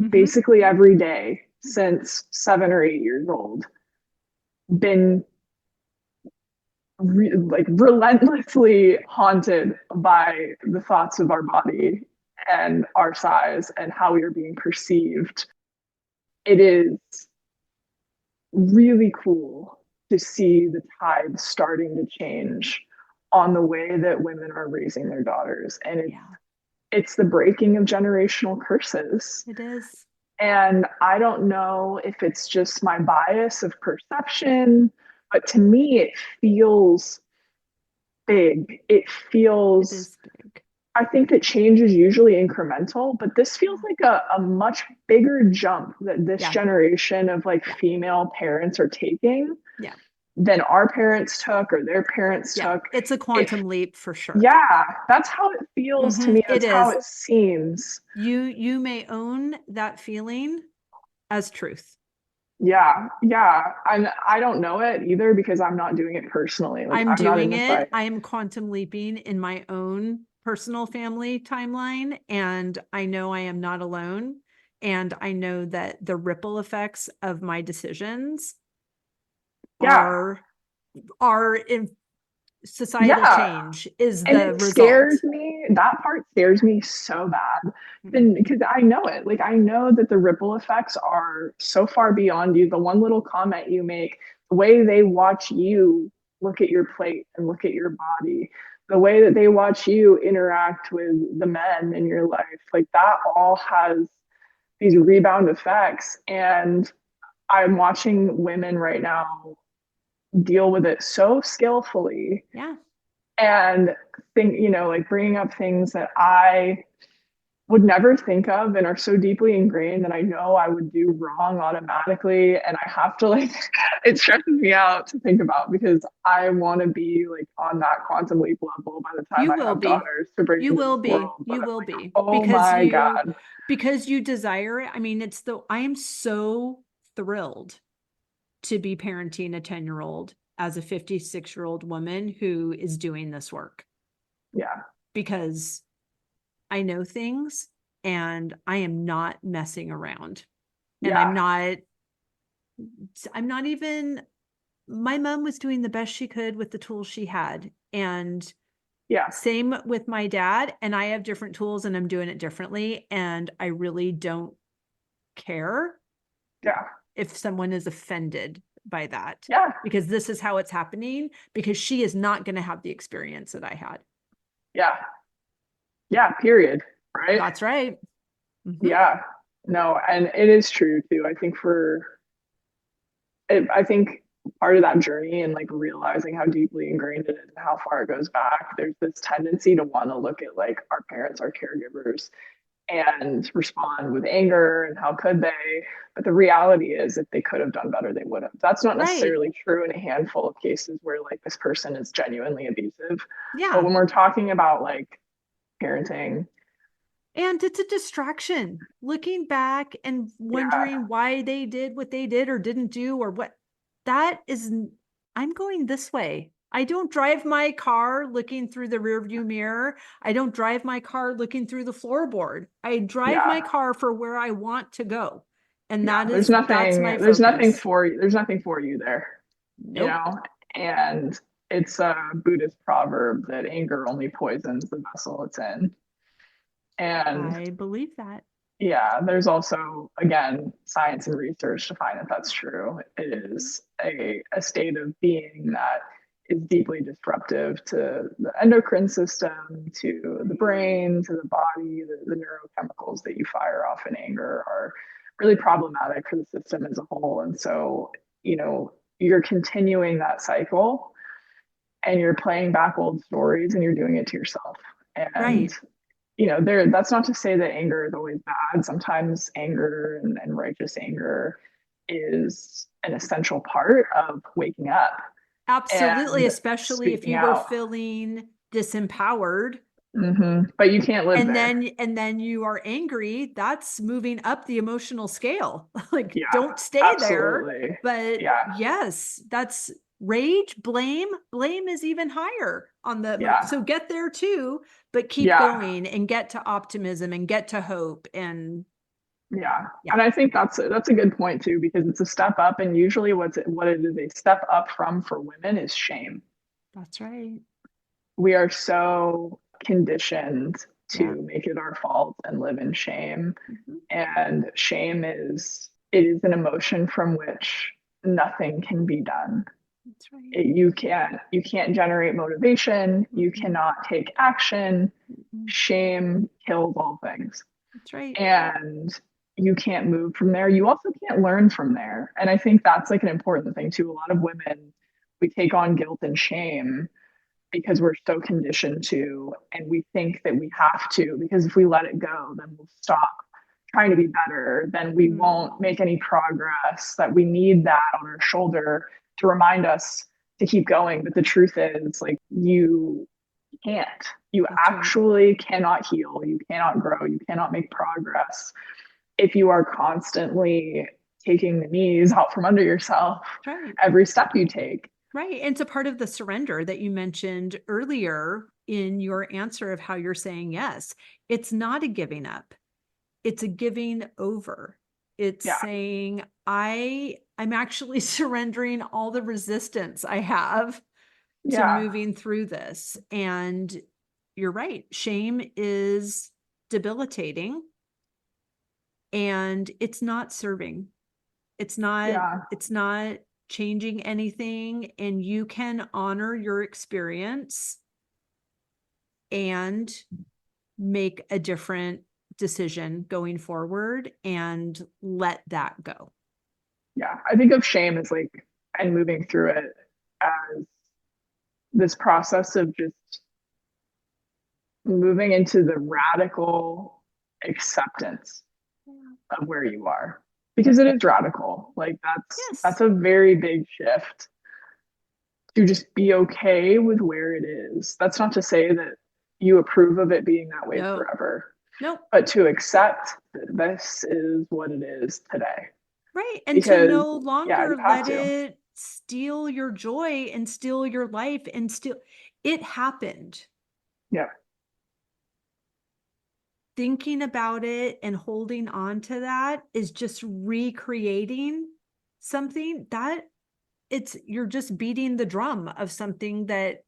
basically every day since 7 or 8 years old been relentlessly haunted by the thoughts of our body and our size and how we are being perceived. It is really cool to see the tide starting to change on the way that women are raising their daughters. And it's the breaking of generational curses. It is. And I don't know if it's just my bias of perception, but to me, it feels big. It is big. I think that change is usually incremental, but this feels like a much bigger jump that this generation of like female parents are taking than our parents took or their parents took. It's a quantum leap for sure. Yeah, that's how it feels to me. That's how it seems. You may own that feeling as truth. Yeah, yeah. And I don't know it either because I'm not doing it personally. Like I'm I'm not in doing the it. fight. I am quantum leaping in my own personal family timeline, and I know I am not alone. And I know that the ripple effects of my decisions Yeah, are in societal yeah. change is And the it scares result. me. That part scares me so bad. Then because I know it. Like I know that the ripple effects are so far beyond you. The one little comment you make, the way they watch you look at your plate and look at your body, the way that they watch you interact with the men in your life, like that all has these rebound effects. And I'm watching women right now deal with it so skillfully Yeah. and think, like bringing up things that I would never think of and are so deeply ingrained that I know I would do wrong automatically. And I have to like, it stresses me out to think about because I want to be like on that quantum leap level by the time You I will have be. daughters to bring You into will this be. world. But You I'm will like, be oh my God. because you desire it. I mean, I am so thrilled to be parenting a 10-year-old as a 56-year-old woman who is doing this work Yeah. because I know things and I am not messing around. And Yeah. I'm not even, my mom was doing the best she could with the tools she had. And Yeah. same with my dad. And I have different tools and I'm doing it differently. And I really don't care Yeah. if someone is offended by that Yeah. because this is how it's happening because she is not going to have the experience that I had. Yeah. Yeah. Period. Right. That's right. Mm-hmm. Yeah. No. And it is true too. I think part of that journey and like realizing how deeply ingrained it is and how far it goes back, there's this tendency to want to look at like our parents, our caregivers, and respond with anger and how could they? But the reality is, if they could have done better, they would have. That's not Right. necessarily true in a handful of cases where like this person is genuinely abusive. But Yeah. when we're talking about like parenting, And it's a distraction. Looking back and yeah, wondering why they did what they did or didn't do or what that is, I'm going this way. I don't drive my car looking through the rearview mirror. I don't drive my car looking through the floorboard. I drive my yeah, car for where I want to go. And yeah. that's my There's nothing focus. for you. There's nothing for you there, you Nope. know. And it's a Buddhist proverb that anger only poisons the vessel it's in. And I believe that. yeah, there's also, again, science and research to find that that's true. It is a state of being that is deeply disruptive to the endocrine system, to the brain, to the body. The neurochemicals that you fire off in anger are really problematic for the system as a whole. And so, you're continuing that cycle and you're playing back old stories and you're doing it to yourself. And Right. that's not to say that anger is always bad. Sometimes anger and righteous anger is an essential part of waking up Absolutely, and especially if speaking you were out. feeling disempowered But you can't live there. and then you are angry, that's moving up the emotional scale. Like Yeah, don't stay there. absolutely. But Yeah, yes, that's rage, blame is even higher on the yeah, so get there too, but keep yeah, going and get to optimism and get to hope and yeah. yeah, And I think that's a good point too, because it's a step up, and usually what it is a step up from for women is shame. that's right. We are so conditioned Yeah. to make it our fault and live in shame. Mhm. And shame is an emotion from which nothing can be done. That's right. You can't generate motivation, you Mhm. cannot take action. Mhm. Shame kills all things. That's right. And you can't move from there. You also can't learn from there. And I think that's like an important thing too. A lot of women, we take on guilt and shame because we're so conditioned to, and we think that we have to, because if we let it go, then we'll stop trying to be better, then we won't Mhm. make any progress, that we need that on our shoulder to remind us to keep going. But the truth is, like, you can't. You That's right. actually cannot heal. You cannot grow. You cannot make progress if you are constantly taking the knees out from under yourself Right. every step you take. Right. And it's a part of the surrender that you mentioned earlier in your answer of how you're saying yes. It's not a giving up. It's a giving over. It's Yeah. saying, I'm actually surrendering all the resistance I have to Yeah. moving through this. And you're right. Shame is debilitating and it's not serving. It's not changing anything, and you can honor your experience and make a different decision going forward and let that go. Yeah. I think of shame as like, and moving through it as this process of just moving into the radical acceptance of where you are, because it is radical. Like that's Yes. a very big shift to just be okay with where it is. That's not to say that you approve of it being that way No. forever, Nope. but to accept that this is what it is today. Right. And to Because no you longer have let to. it steal your joy and steal your life and steal. It happened. Yeah. Thinking about it and holding on to that is just recreating something that you're just beating the drum of something that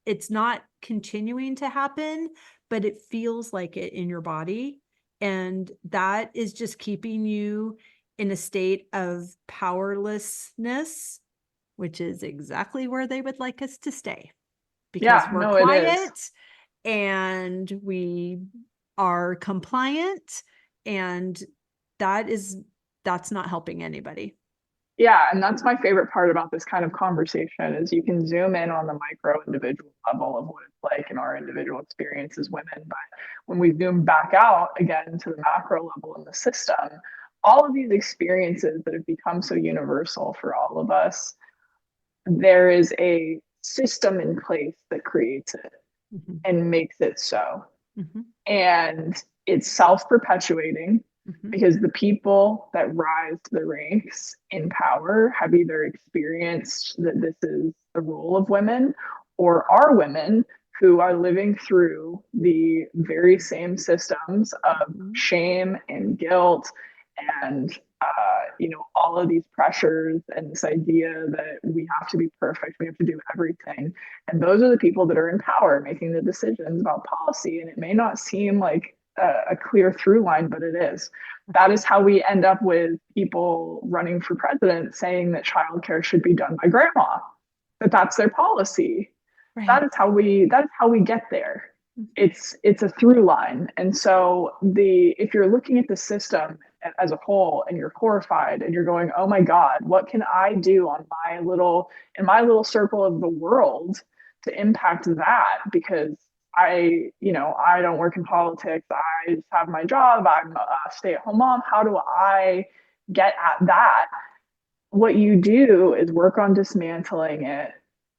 it's not continuing to happen, but it feels like it in your body. And that is just keeping you in a state of powerlessness, which is exactly where they would like us to stay, because we're No, it is. quiet and we are compliant, and that's not helping anybody. Yeah, and that's my favorite part about this kind of conversation is you can zoom in on the micro individual level of what it's like in our individual experience as women. But when we zoom back out again to the macro level in the system, all of these experiences that have become so universal for all of us, there is a system in place that creates it Mm-hmm. and makes it so. Mm-hmm. And it's self-perpetuating. Mm-hmm. Because the people that rise to the ranks in power have either experienced that this is the role of women or are women who are living through the very same systems of Mm-hmm. shame and guilt and all of these pressures and this idea that we have to be perfect, we have to do everything. And those are the people that are in power making the decisions about policy. And it may not seem like a clear through line, but it is. That is how we end up with people running for president saying that childcare should be done by grandma, that's their policy. Right. That is how we get there. It's a through line. And so if you're looking at the system as a whole and you're horrified and you're going, oh my God, what can I do in my little circle of the world to impact that? Because I don't work in politics. I just have my job. I'm a stay-at-home mom. How do I get at that? What you do is work on dismantling it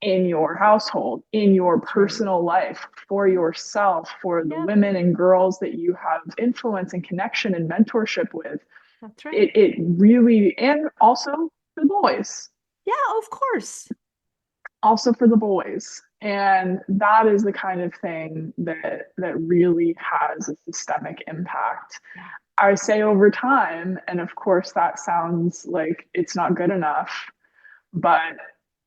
in your household, in your personal life, for yourself, for the women and girls that you have influence and connection and mentorship with. That's right. It really, and also for the boys. Yeah, of course. Also for the boys. And that is the kind of thing that really has a systemic impact. Yeah. I say over time, and of course that sounds like it's not good enough, but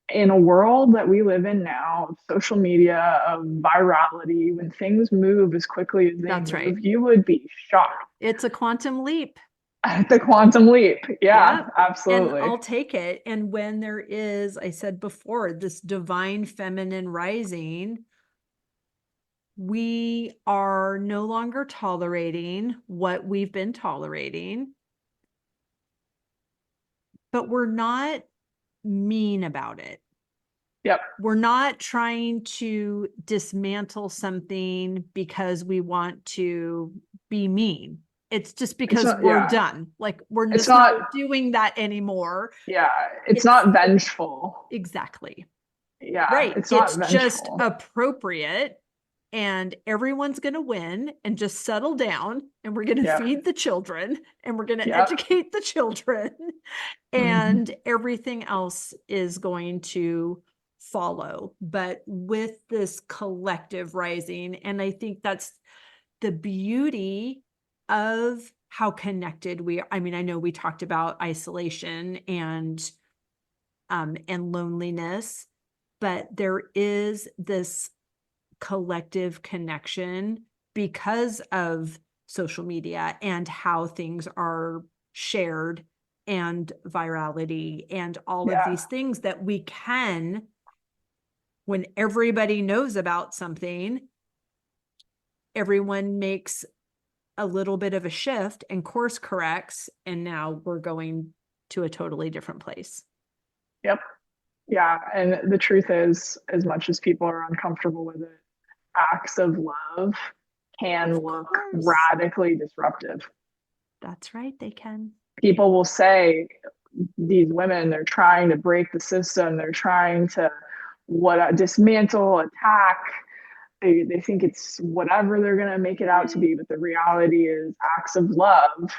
in a world that we live in now, of social media, of virality, when things move as quickly as they move, you would be shocked. It's a quantum leap. The quantum leap. Yeah, absolutely. And I'll take it. And when there is, I said before, this divine feminine rising, we are no longer tolerating what we've been tolerating, but we're not mean about it. Yep. We're not trying to dismantle something because we want to be mean. It's just because we're done. Like we're just not doing that anymore. Yeah. It's not vengeful. Exactly. Yeah. Right. It's not vengeful. Just appropriate and everyone's going to win and just settle down, and we're going to Yeah. feed the children, and we're going to Yep. educate the children, and everything else is going to follow. But with this collective rising, and I think that's the beauty of how connected we are. I mean, I know we talked about isolation and loneliness, but there is this collective connection because of social media and how things are shared and virality and all of these things that we can, when everybody knows about something, everyone makes a little bit of a shift and course corrects, and now we're going to a totally different place. Yep. Yeah. And the truth is, as much as people are uncomfortable with it, acts of love can look radically disruptive. That's right, they can. People will say, these women, they're trying to break the system, they're trying to dismantle, attack. They think it's whatever they're going to make it out to be, but the reality is acts of love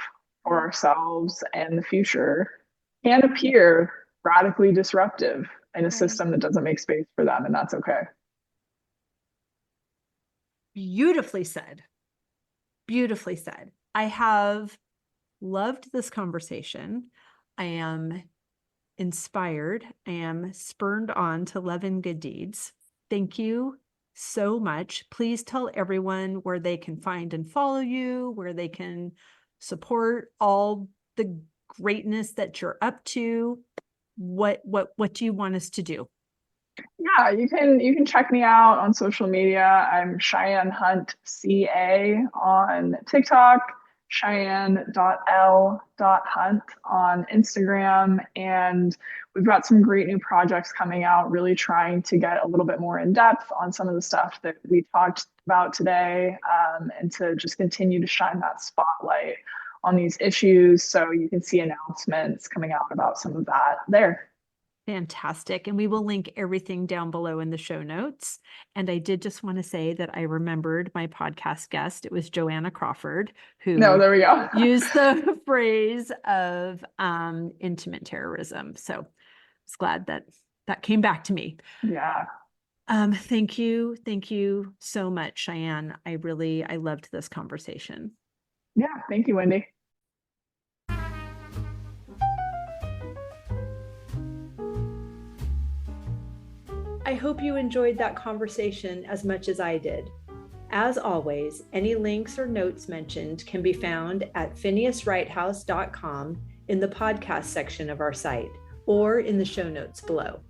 for ourselves and the future can appear radically disruptive in a system that doesn't make space for them, and that's okay. Beautifully said. Beautifully said. I have loved this conversation. I am inspired. I am spurred on to love and good deeds. Thank you so much. Please tell everyone where they can find and follow you, where they can support all the greatness that you're up to. What do you want us to do? Yeah, you can check me out on social media. I'm Cheyenne Hunt CA on TikTok, Cheyenne.L.Hunt on Instagram, and we've got some great new projects coming out, really trying to get a little bit more in depth on some of the stuff that we talked about today, and to just continue to shine that spotlight on these issues. So you can see announcements coming out about some of that there. Fantastic. And we will link everything down below in the show notes. And I did just want to say that I remembered my podcast guest. It was Joanna Crawford, who there we go. used the phrase of intimate terrorism. So I was glad that that came back to me. Yeah. Thank you. Thank you so much, Cheyenne. I loved this conversation. Yeah. Thank you, Wendy. I hope you enjoyed that conversation as much as I did. As always, any links or notes mentioned can be found at phineaswrighthouse.com in the podcast section of our site or in the show notes below.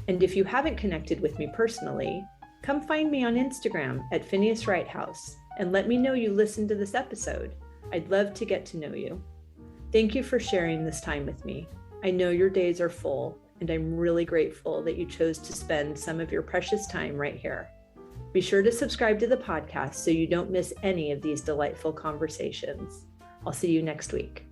And if you haven't connected with me personally, come find me on Instagram at Phineas Wrighthouse and let me know you listened to this episode. I'd love to get to know you. Thank you for sharing this time with me. I know your days are full, and I'm really grateful that you chose to spend some of your precious time right here. Be sure to subscribe to the podcast so you don't miss any of these delightful conversations. I'll see you next week.